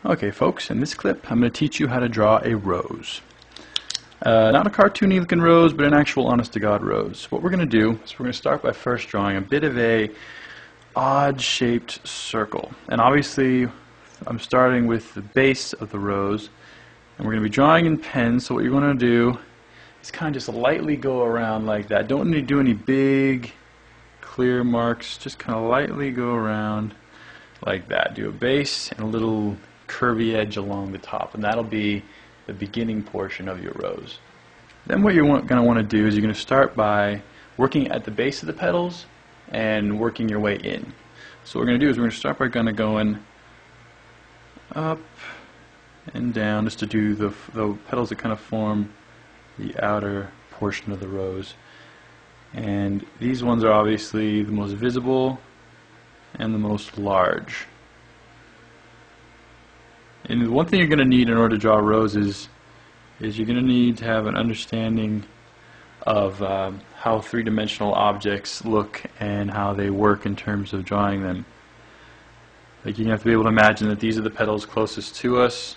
Okay folks, in this clip I'm going to teach you how to draw a rose. Not a cartoony looking rose, but an actual honest to God rose. What we're going to do is we're going to start by first drawing a bit of a odd shaped circle. And obviously I'm starting with the base of the rose, and we're going to be drawing in pen, so what you're going to do is kind of just lightly go around like that. Don't need to do any big clear marks, just kind of lightly go around like that. Do a base and a little curvy edge along the top, and that'll be the beginning portion of your rose. Then what you're going to want to do is you're going to start by working at the base of the petals and working your way in. So what we're going to do is we're going to start by going up and down just to do the petals that kind of form the outer portion of the rose. And these ones are obviously the most visible and the most large. And one thing you're going to need in order to draw roses is you're going to need to have an understanding of how three-dimensional objects look and how they work in terms of drawing them. Like, you're going to have to be able to imagine that these are the petals closest to us,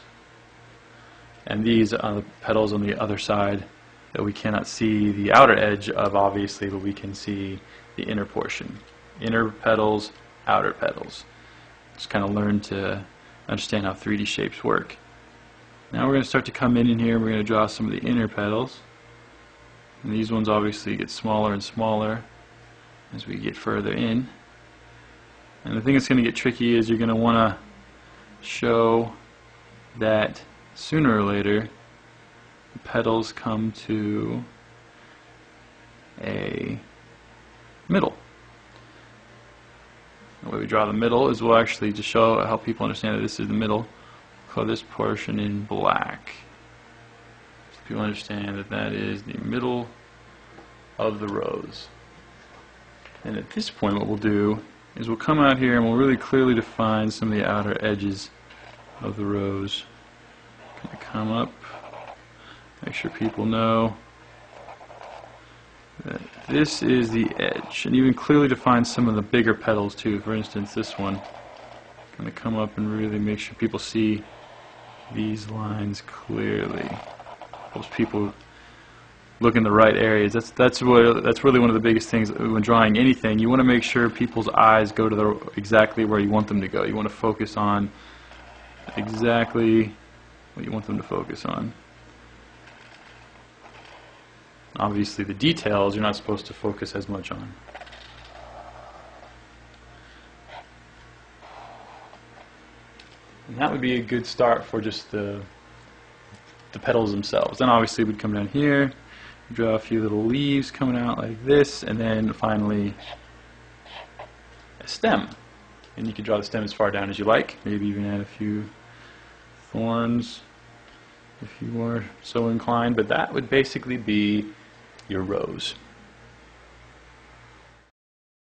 and these are the petals on the other side that we cannot see the outer edge of, obviously, but we can see the inner portion. Inner petals, outer petals. Just kind of learn to understand how 3D shapes work. Now we're going to start to come in here, and we're going to draw some of the inner petals. And these ones obviously get smaller and smaller as we get further in. And the thing that's going to get tricky is you're going to want to show that sooner or later the petals come to a middle. The way we draw the middle is we'll actually just help people understand that this is the middle. Color this portion in black, so people understand that that is the middle of the rose. And at this point what we'll do is we'll come out here and we'll really clearly define some of the outer edges of the rose. Kind of come up, make sure people know that this is the edge, and even clearly define some of the bigger petals too. For instance, this one. Going to come up and really make sure people see these lines clearly. Helps people look in the right areas. That's really one of the biggest things when drawing anything. You want to make sure people's eyes go to exactly where you want them to go. You want to focus on exactly what you want them to focus on. Obviously the details you're not supposed to focus as much on. And that would be a good start for just the petals themselves. Then obviously we'd come down here, draw a few little leaves coming out like this, and then finally a stem. And you can draw the stem as far down as you like, maybe even add a few thorns if you were so inclined, but that would basically be your rose.